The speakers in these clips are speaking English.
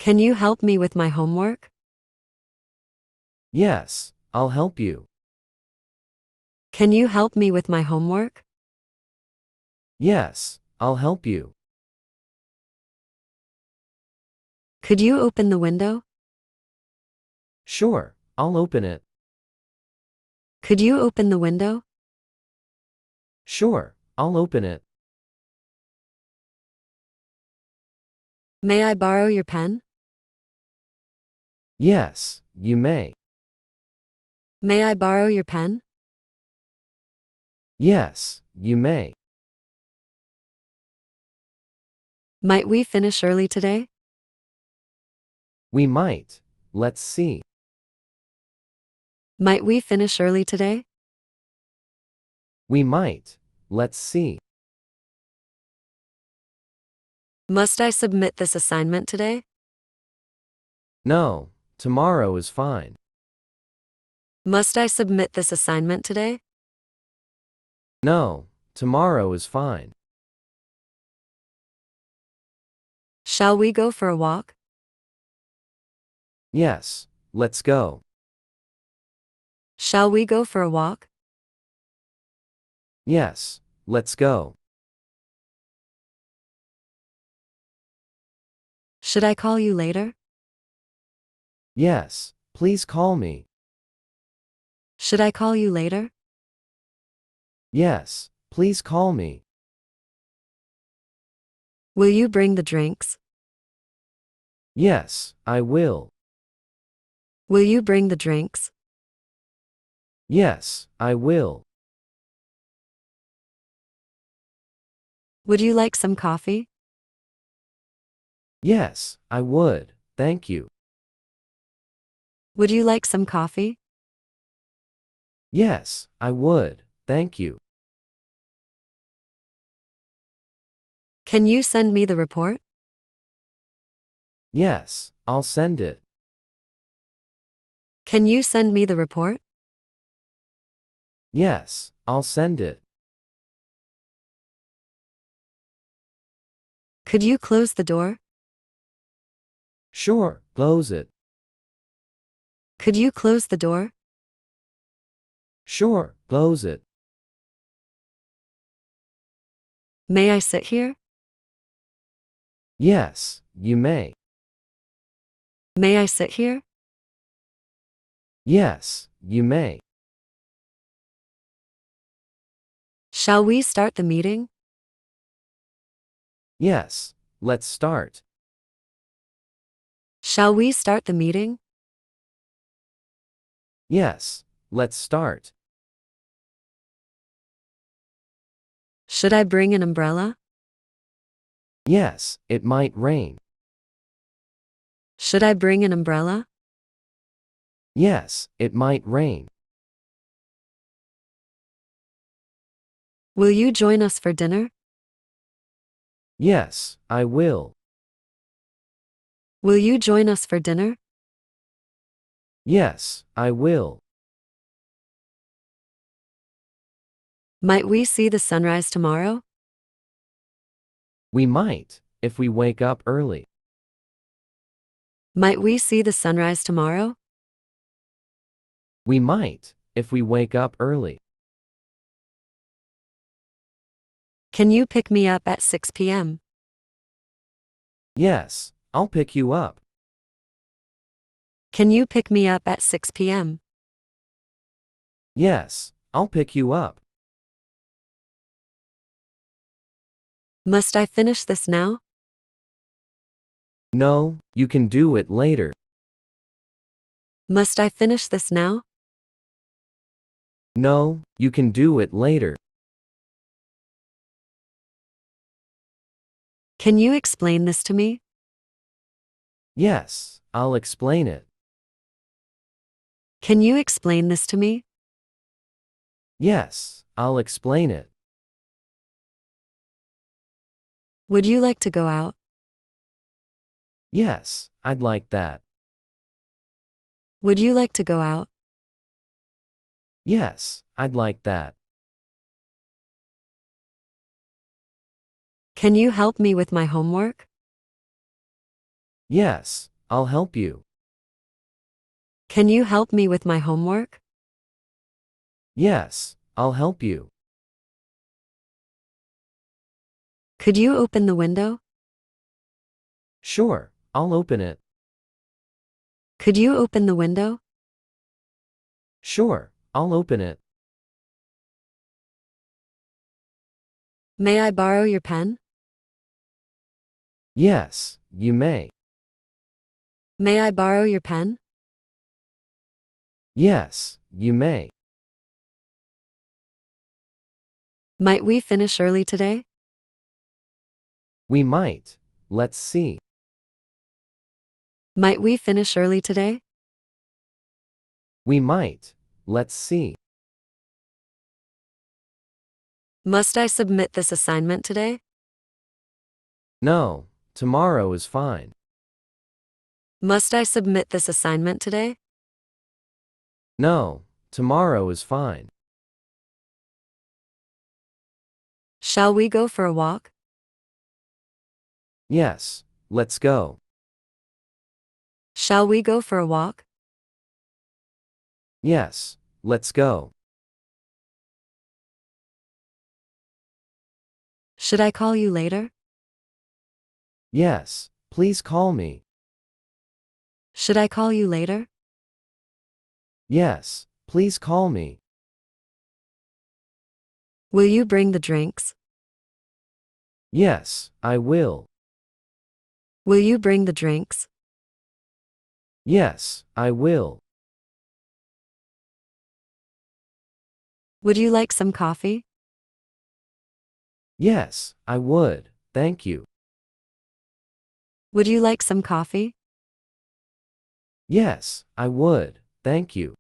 Can you help me with my homework? Yes, I'll help you. Can you help me with my homework? Yes, I'll help you. Could you open the window? Sure, I'll open it. Could you open the window? Sure, I'll open it. May I borrow your pen? Yes, you may. May I borrow your pen? Yes, you may. Might we finish early today? We might. Let's see. Might we finish early today? We might. Let's see. Must I submit this assignment today? No, tomorrow is fine. Must I submit this assignment today? No, tomorrow is fine. Shall we go for a walk? Yes, let's go. Shall we go for a walk? Yes, let's go. Should I call you later? Yes, please call me. Should I call you later? Yes, please call me. Will you bring the drinks? Yes, I will. Will you bring the drinks? Yes, I will. Would you like some coffee? Yes, I would, thank you. Would you like some coffee? Yes, I would, thank you. Can you send me the report? Yes, I'll send it. Can you send me the report? Yes, I'll send it. Could you close the door? Sure, close it. Could you close the door? Sure, close it. May I sit here? Yes, you may. May I sit here? Yes, you may. Shall we start the meeting? Yes, let's start. Shall we start the meeting? Yes, let's start. Should I bring an umbrella? Yes, it might rain. Should I bring an umbrella? Yes, it might rain. Will you join us for dinner? Yes, I will. Will you join us for dinner? Yes, I will. Might we see the sunrise tomorrow? We might, if we wake up early. Might we see the sunrise tomorrow? We might, if we wake up early. Can you pick me up at 6 p.m.? Yes, I'll pick you up. Can you pick me up at 6 p.m.? Yes, I'll pick you up. Must I finish this now? No, you can do it later. Must I finish this now? No, you can do it later. Can you explain this to me? Yes, I'll explain it. Can you explain this to me? Yes, I'll explain it. Would you like to go out? Yes, I'd like that. Would you like to go out? Yes, I'd like that. Can you help me with my homework? Yes, I'll help you. Can you help me with my homework? Yes, I'll help you. Could you open the window? Sure, I'll open it. Could you open the window? Sure, I'll open it. May I borrow your pen? Yes, you may. May I borrow your pen? Yes, you may. Might we finish early today? We might. Let's see. Might we finish early today? We might. Let's see. Must I submit this assignment today? No, tomorrow is fine. Must I submit this assignment today? No, tomorrow is fine. Shall we go for a walk? Yes, let's go. Shall we go for a walk? Yes, let's go. Should I call you later? Yes, please call me. Should I call you later? Yes, please call me. Will you bring the drinks? Yes, I will. Will you bring the drinks? Yes, I will. Would you like some coffee? Yes, I would, thank you. Would you like some coffee? Yes, I would, thank you.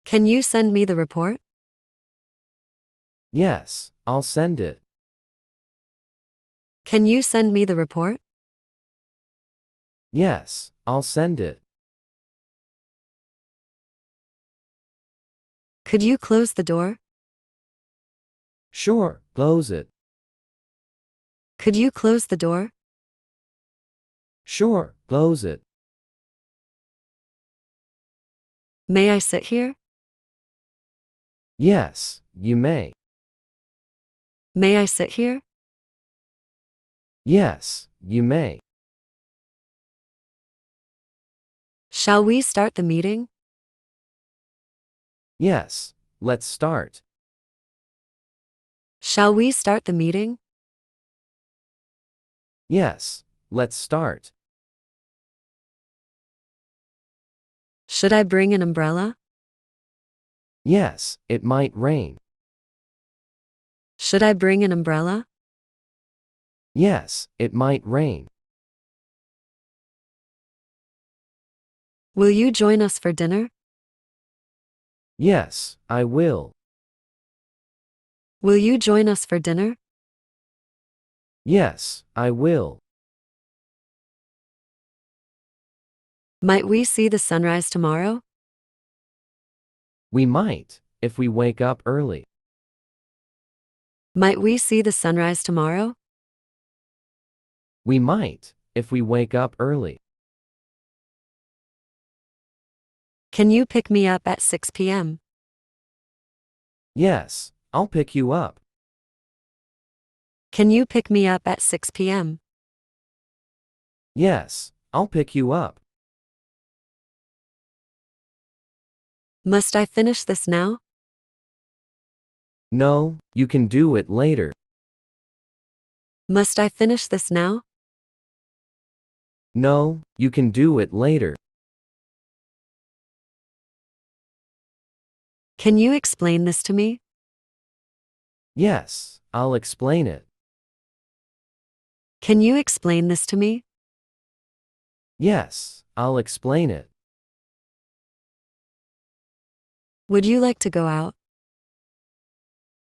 Can you send me the report? Yes, I'll send it. Can you send me the report? Yes, I'll send it. Could you close the door? Sure, close it. Could you close the door? Sure, close it. May I sit here? Yes, you may. May I sit here? Yes, you may. Shall we start the meeting? Yes, let's start. Shall we start the meeting? Yes, let's start. Should I bring an umbrella? Yes, it might rain. Should I bring an umbrella? Yes, it might rain. Will you join us for dinner? Yes, I will. Will you join us for dinner? Yes, I will. Might we see the sunrise tomorrow? We might, if we wake up early. Might we see the sunrise tomorrow? We might, if we wake up early. Can you pick me up at 6 p.m.? Yes, I'll pick you up. Can you pick me up at 6 p.m.? Yes, I'll pick you up. Must I finish this now? No, you can do it later. Must I finish this now? No, you can do it later. Can you explain this to me? Yes, I'll explain it. Can you explain this to me? Yes, I'll explain it. Would you like to go out?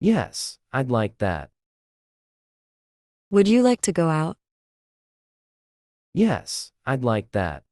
Yes, I'd like that. Would you like to go out? Yes, I'd like that.